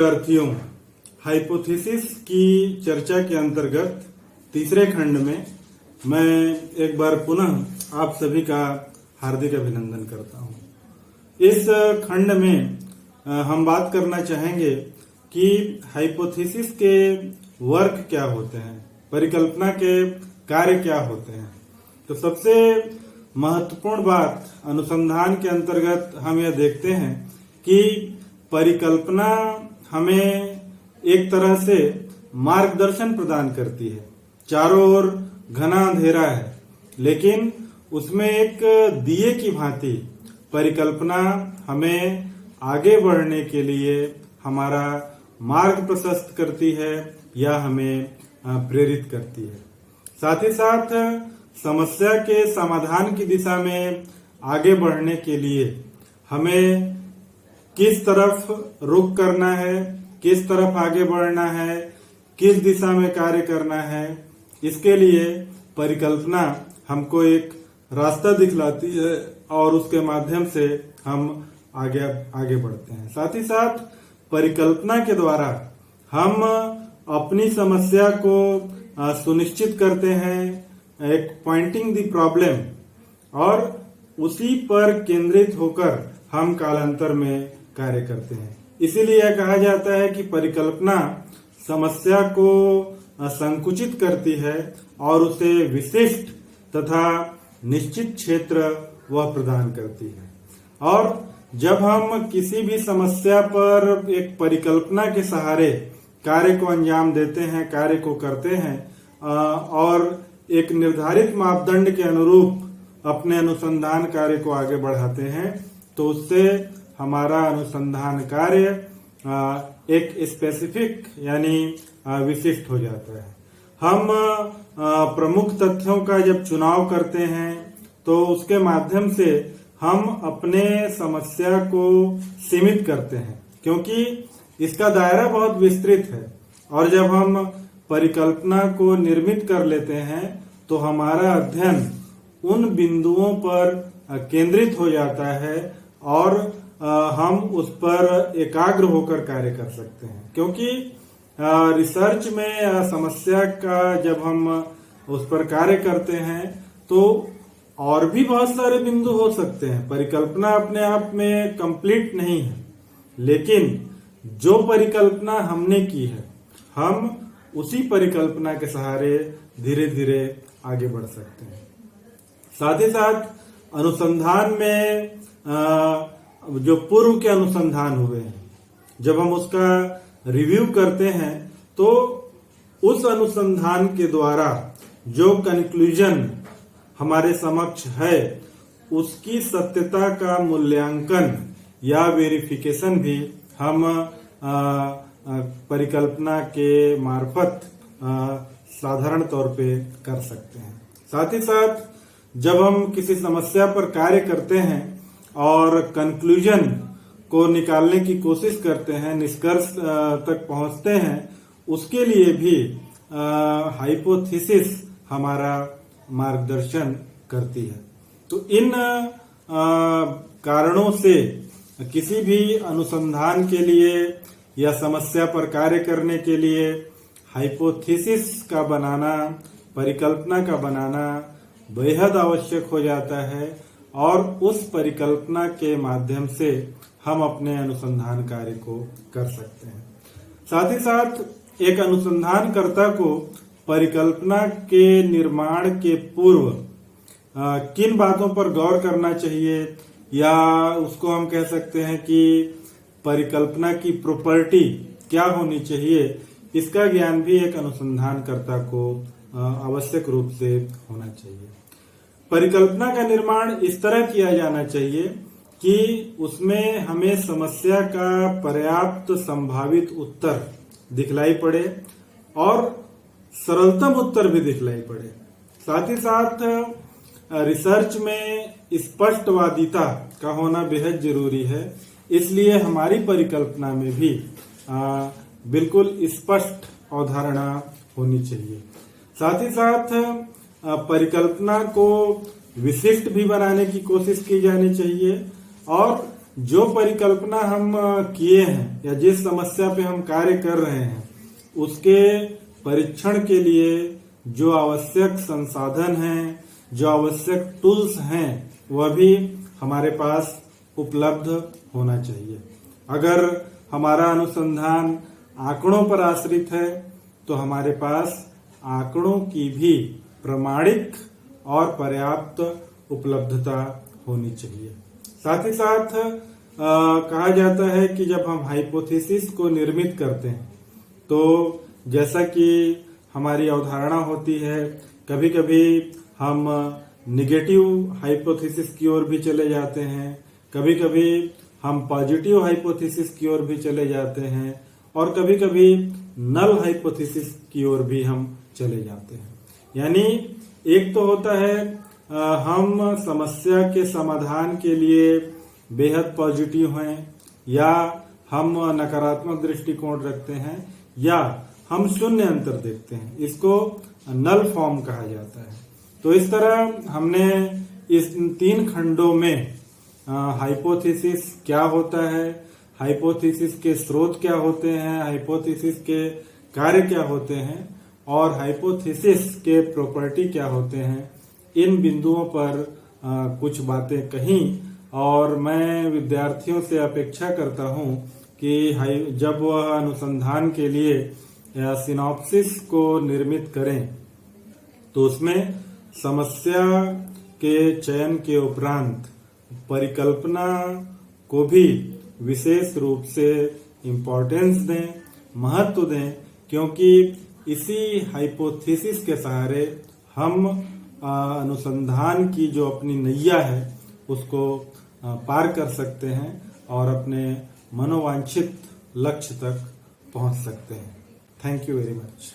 विद्यार्थियों, हाइपोथेसिस की चर्चा के अंतर्गत तीसरे खंड में मैं एक बार पुनः आप सभी का हार्दिक अभिनंदन करता हूं। इस खंड में हम बात करना चाहेंगे कि हाइपोथेसिस के वर्क क्या होते हैं, परिकल्पना के कार्य क्या होते हैं। तो सबसे महत्वपूर्ण बात अनुसंधान के अंतर्गत हम यह देखते हैं कि परिकल्पना हमें एक तरह से मार्गदर्शन प्रदान करती है। चारों ओर घना अंधेरा है, लेकिन उसमें एक दिए की भांति परिकल्पना हमें आगे बढ़ने के लिए हमारा मार्ग प्रशस्त करती है या हमें प्रेरित करती है। साथ ही साथ समस्या के समाधान की दिशा में आगे बढ़ने के लिए हमें किस तरफ रुख करना है, किस तरफ आगे बढ़ना है, किस दिशा में कार्य करना है, इसके लिए परिकल्पना हमको एक रास्ता दिखलाती है और उसके माध्यम से हम आगे बढ़ते हैं। साथ ही साथ परिकल्पना के द्वारा हम अपनी समस्या को सुनिश्चित करते हैं, एक पॉइंटिंग द प्रॉब्लम, और उसी पर केंद्रित होकर हम कालांतर में कार्य करते हैं। इसीलिए यह कहा जाता है कि परिकल्पना समस्या को संकुचित करती है और उसे विशिष्ट तथा निश्चित क्षेत्र वह प्रदान करती है। और जब हम किसी भी समस्या पर एक परिकल्पना के सहारे कार्य को अंजाम देते हैं, कार्य को करते हैं और एक निर्धारित मापदंड के अनुरूप अपने अनुसंधान कार्य को आगे बढ़ाते हैं, तो उससे हमारा अनुसंधान कार्य एक स्पेसिफिक यानी विशिष्ट हो जाता है। हम प्रमुख तथ्यों का जब चुनाव करते हैं तो उसके माध्यम से हम अपने समस्या को सीमित करते हैं, क्योंकि इसका दायरा बहुत विस्तृत है। और जब हम परिकल्पना को निर्मित कर लेते हैं तो हमारा अध्ययन उन बिंदुओं पर केंद्रित हो जाता है और हम उस पर एकाग्र होकर कार्य कर सकते हैं। क्योंकि रिसर्च में समस्या का जब हम उस पर कार्य करते हैं तो और भी बहुत सारे बिंदु हो सकते हैं। परिकल्पना अपने आप में कंप्लीट नहीं है, लेकिन जो परिकल्पना हमने की है हम उसी परिकल्पना के सहारे धीरे धीरे आगे बढ़ सकते हैं। साथ ही साथ अनुसंधान में जो पूर्व के अनुसंधान हुए हैं, जब हम उसका रिव्यू करते हैं तो उस अनुसंधान के द्वारा जो कंक्लूजन हमारे समक्ष है उसकी सत्यता का मूल्यांकन या वेरिफिकेशन भी हम परिकल्पना के मार्फत साधारण तौर पे कर सकते हैं। साथ ही साथ जब हम किसी समस्या पर कार्य करते हैं और कंक्लूजन को निकालने की कोशिश करते हैं, निष्कर्ष तक पहुंचते हैं, उसके लिए भी हाइपोथेसिस हमारा मार्गदर्शन करती है। तो इन कारणों से किसी भी अनुसंधान के लिए या समस्या पर कार्य करने के लिए हाइपोथेसिस का बनाना, परिकल्पना का बनाना बेहद आवश्यक हो जाता है और उस परिकल्पना के माध्यम से हम अपने अनुसंधान कार्य को कर सकते हैं। साथ ही साथ एक अनुसंधानकर्ता को परिकल्पना के निर्माण के पूर्व किन बातों पर गौर करना चाहिए, या उसको हम कह सकते हैं कि परिकल्पना की प्रॉपर्टी क्या होनी चाहिए, इसका ज्ञान भी एक अनुसंधानकर्ता को आवश्यक रूप से होना चाहिए। परिकल्पना का निर्माण इस तरह किया जाना चाहिए कि उसमें हमें समस्या का पर्याप्त संभावित उत्तर दिखलाई पड़े और सरलतम उत्तर भी दिखलाई पड़े। साथ ही साथ रिसर्च में स्पष्टवादिता का होना बेहद जरूरी है, इसलिए हमारी परिकल्पना में भी बिल्कुल स्पष्ट अवधारणा होनी चाहिए। साथ ही साथ परिकल्पना को विशिष्ट भी बनाने की कोशिश की जानी चाहिए और जो परिकल्पना हम किए हैं या जिस समस्या पे हम कार्य कर रहे हैं उसके परीक्षण के लिए जो आवश्यक संसाधन हैं, जो आवश्यक टूल्स हैं, वह भी हमारे पास उपलब्ध होना चाहिए। अगर हमारा अनुसंधान आंकड़ों पर आश्रित है तो हमारे पास आंकड़ों की भी प्रामाणिक और पर्याप्त उपलब्धता होनी चाहिए। साथ ही साथ कहा जाता है कि जब हम हाइपोथेसिस को निर्मित करते हैं तो जैसा कि हमारी अवधारणा होती है, कभी कभी हम निगेटिव हाइपोथेसिस की ओर भी चले जाते हैं, कभी कभी हम पॉजिटिव हाइपोथेसिस की ओर भी चले जाते हैं और कभी कभी नल हाइपोथेसिस की ओर भी हम चले जाते हैं। यानी एक तो होता है हम समस्या के समाधान के लिए बेहद पॉजिटिव हैं, या हम नकारात्मक दृष्टिकोण रखते हैं, या हम शून्य अंतर देखते हैं। इसको नल फॉर्म कहा जाता है। तो इस तरह हमने इस 3 खंडों में हाइपोथेसिस क्या होता है, हाइपोथेसिस के स्रोत क्या होते हैं, हाइपोथेसिस के कार्य क्या होते हैं और हाइपोथेसिस के प्रॉपर्टी क्या होते हैं, इन बिंदुओं पर कुछ बातें कही। और मैं विद्यार्थियों से अपेक्षा करता हूं कि जब वह अनुसंधान के लिए सिनॉप्सिस को निर्मित करें तो उसमें समस्या के चयन के उपरांत परिकल्पना को भी विशेष रूप से इम्पोर्टेंस दें, महत्व दें, क्योंकि इसी हाइपोथेसिस के सहारे हम अनुसंधान की जो अपनी नैया है उसको पार कर सकते हैं और अपने मनोवांछित लक्ष्य तक पहुंच सकते हैं। Thank you very much.